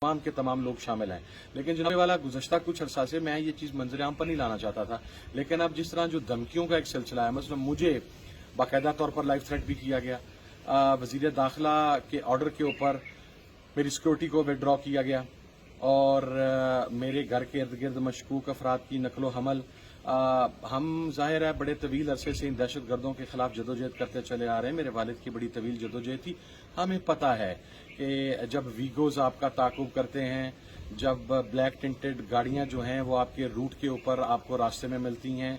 तमाम के तमाम लोग शामिल हैं। लेकिन जनाब वाला गुज़श्ता कुछ अरसा से मैं ये चीज़ मंजर आम पर नहीं लाना चाहता था, लेकिन अब जिस तरह जो धमकियों का एक सिलसिला है, मतलब मुझे बाकायदा तौर पर लाइफ थ्रेट भी किया गया, वज़ीर दाखिला के ऑर्डर के ऊपर मेरी सिक्योरिटी को विड्रॉ किया गया और मेरे घर के इर्द गिर्द मशकूक अफराद की नकलो हमल। हम ज़ाहिर है बड़े तवील अरसे से इन दहशत गर्दों के खिलाफ जदोजहद करते चले आ रहे हैं। मेरे वालिद की बड़ी तवील जदोजहद थी। हमें पता है कि जब वीगोज आपका ताकुब करते हैं, जब ब्लैक टिंटेड गाड़ियां जो हैं वो आपके रूट के ऊपर आपको रास्ते में मिलती हैं,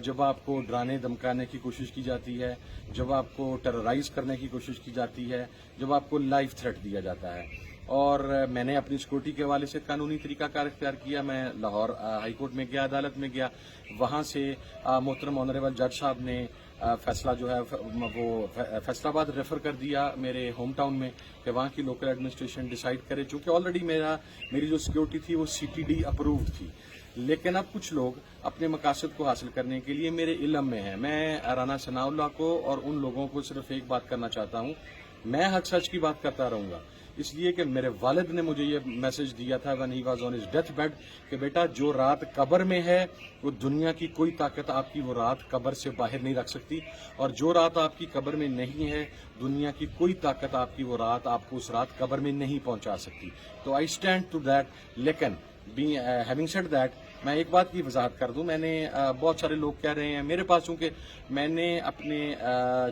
जब आपको डराने धमकाने की कोशिश की जाती है, जब आपको टेरराइज करने की कोशिश की जाती है, जब आपको लाइफ थ्रेट दिया जाता है। और मैंने अपनी सिक्योरिटी के हवाले से कानूनी तरीकाकार इख्तियार किया। मैं लाहौर हाई कोर्ट में गया, अदालत में गया, वहां से मोहतरम ऑनरेबल जज साहब ने फैसला जो है वो फैसलाबाद रेफर कर दिया मेरे होम टाउन में कि वहाँ की लोकल एडमिनिस्ट्रेशन डिसाइड करे, चूँकि ऑलरेडी मेरी जो सिक्योरिटी थी वो CTD अप्रूव्ड थी। लेकिन अब कुछ लोग अपने मकासद को हासिल करने के लिए मेरे इल्म में है। मैं राना सनाउल्लाह को और उन लोगों को सिर्फ एक बात करना चाहता हूँ, मैं हक सच की बात करता रहूंगा, इसलिए कि मेरे वालिद ने मुझे ये मैसेज दिया था when he was on his death bed कि बेटा जो रात कब्र में है वो दुनिया की कोई ताकत आपकी वो रात कब्र से बाहर नहीं रख सकती, और जो रात आपकी कब्र में नहीं है दुनिया की कोई ताकत आपकी वो रात आपको उस रात कब्र में नहीं पहुंचा सकती। तो आई स्टैंड टू दैट। लेकिन हैविंग सेड दैट, मैं एक बात की वजाहत कर दूं। मैंने बहुत सारे लोग कह रहे हैं मेरे पास, चूंकि मैंने अपने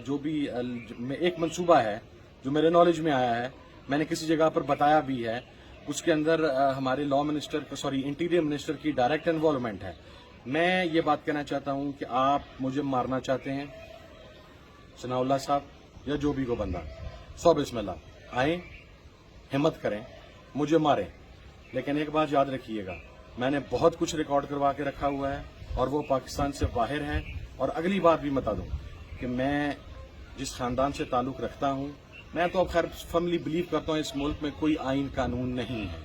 जो भी एक मंसूबा है जो मेरे नॉलेज में आया है, मैंने किसी जगह पर बताया भी है, उसके अंदर हमारे इंटीरियर मिनिस्टर की डायरेक्ट इन्वॉल्वमेंट है। मैं ये बात कहना चाहता हूं कि आप मुझे मारना चाहते हैं, सनाउल्लाह साहब या जो भी को बंदा, सौ बिस्मिल्लाह, आए, हिम्मत करें, मुझे मारें, लेकिन एक बात याद रखिएगा, मैंने बहुत कुछ रिकॉर्ड करवा के रखा हुआ है और वो पाकिस्तान से बाहर है। और अगली बात भी बता दूं कि मैं जिस खानदान से ताल्लुक रखता हूं, मैं तो अब खैर फर्मली बिलीव करता हूं इस मुल्क में कोई आइन कानून नहीं है।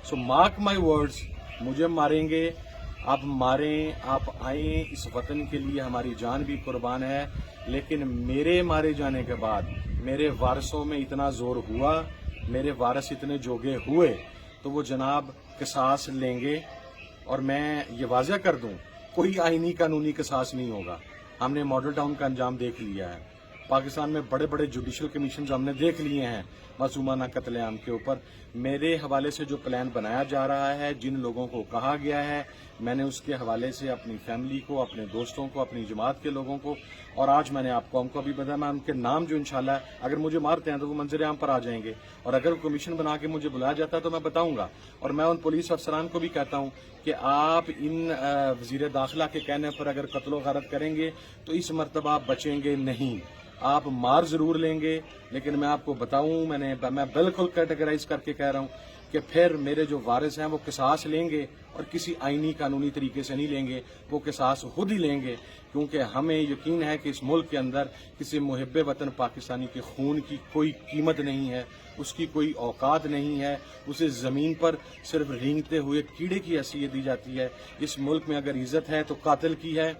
सो मार्क माई वर्ड्स, मुझे मारेंगे, आप मारें, आप आए, इस वतन के लिए हमारी जान भी कुर्बान है। लेकिन मेरे मारे जाने के बाद मेरे वारसों में इतना जोर हुआ, मेरे वारस इतने जोगे हुए, तो वो जनाब किसास लेंगे। और मैं ये वाज़ह कर दूं, कोई आईनी कानूनी किसास नहीं होगा। हमने मॉडल टाउन का अंजाम देख लिया है, पाकिस्तान में बड़े बड़े जुडिशल कमीशन हमने देख लिए हैं मासूमाना कत्लेआम के ऊपर। मेरे हवाले से जो प्लान बनाया जा रहा है, जिन लोगों को कहा गया है, मैंने उसके हवाले से अपनी फैमिली को, अपने दोस्तों को, अपनी जमात के लोगों को, और आज मैंने आपको हमको अभी बताया, मैं उनके नाम जो इंशाल्लाह अगर मुझे मारते हैं तो वो मंजर आम पर आ जाएंगे, और अगर कमीशन बना के मुझे बुलाया जाता है तो मैं बताऊंगा। और मैं उन पुलिस अफसरान को भी कहता हूं कि आप इन वजीर दाखिला के कहने पर अगर कत्लो गारत करेंगे तो इस मरतबा आप बचेंगे नहीं, आप मार जरूर लेंगे। लेकिन मैं आपको बताऊं, मैं बिल्कुल कैटेगराइज करके कह रहा हूं कि फिर मेरे जो वारिस हैं वो किसास लेंगे, और किसी आईनी कानूनी तरीके से नहीं लेंगे, वो किसास खुद ही लेंगे, क्योंकि हमें यकीन है कि इस मुल्क के अंदर किसी मुहिब्बे वतन पाकिस्तानी के खून की कोई कीमत नहीं है, उसकी कोई औकात नहीं है। उसे ज़मीन पर सिर्फ रेंगते हुए कीड़े की हैसियत दी जाती है। इस मुल्क में अगर इज्जत है तो कातिल की है,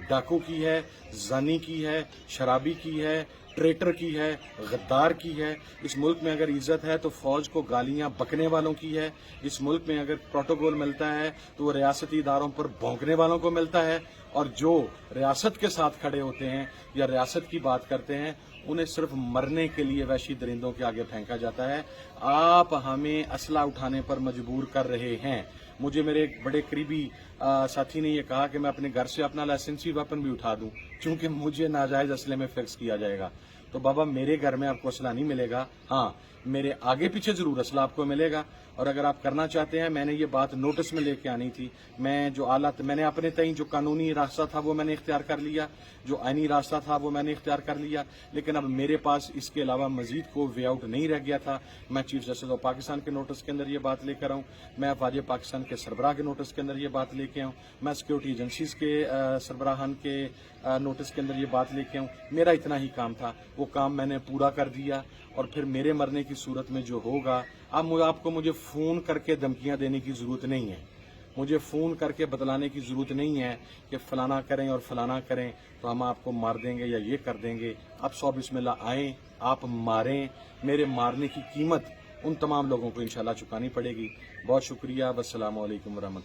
डाकू की है, जानी की है, शराबी की है, ट्रेटर की है, गद्दार की है। इस मुल्क में अगर इज्जत है तो फौज को गालियां बकने वालों की है। इस मुल्क में अगर प्रोटोकॉल मिलता है तो वो रियासती इदारों पर भौंकने वालों को मिलता है, और जो रियासत के साथ खड़े होते हैं या रियासत की बात करते हैं उन्हें सिर्फ मरने के लिए वहशी दरिंदों के आगे फेंका जाता है। आप हमें असला उठाने पर मजबूर कर रहे हैं। मुझे मेरे एक बड़े करीबी साथी ने यह कहा कि मैं अपने घर से अपना लाइसेंसी वेपन भी उठा दूं, क्योंकि मुझे नाजायज असले में फिक्स किया जाएगा। तो बाबा मेरे घर में आपको असला नहीं मिलेगा, हाँ मेरे आगे पीछे जरूर असला आपको मिलेगा। और अगर आप करना चाहते हैं, मैंने ये बात नोटिस में लेके आनी थी। मैंने अपने तय जो कानूनी रास्ता था वो मैंने इख्तियार कर लिया, जो आईनी रास्ता था वो मैंने इख्तियार कर लिया, लेकिन अब मेरे पास इसके अलावा मजीद को वे आउट नहीं रह गया था। मैं चीफ जस्टिस ऑफ पाकिस्तान के नोटिस के अंदर ये बात लेकर आऊँ, मैं वाजिब पाकिस्तान के सरबराह के नोटिस के अंदर ये बात लेके आऊँ, मैं सिक्योरिटी एजेंसीज के सरबराहान के नोटिस के अंदर ये बात लेके आऊँ। मेरा इतना ही काम था, वो काम मैंने पूरा कर दिया। और फिर मेरे मरने की सूरत में जो होगा, आपको मुझे फ़ोन करके धमकियां देने की ज़रूरत नहीं है, मुझे फ़ोन करके बतलाने की ज़रूरत नहीं है कि फलाना करें और फलाना करें तो हम आपको मार देंगे या ये कर देंगे। आप सौ बिस्मिल्लाह आएँ, आप मारें, मेरे मारने की कीमत ان تمام لوگوں کو انشاءاللہ چکانی پڑے گی. بہت شکریہ. والسلام علیکم ورحمۃ اللہ.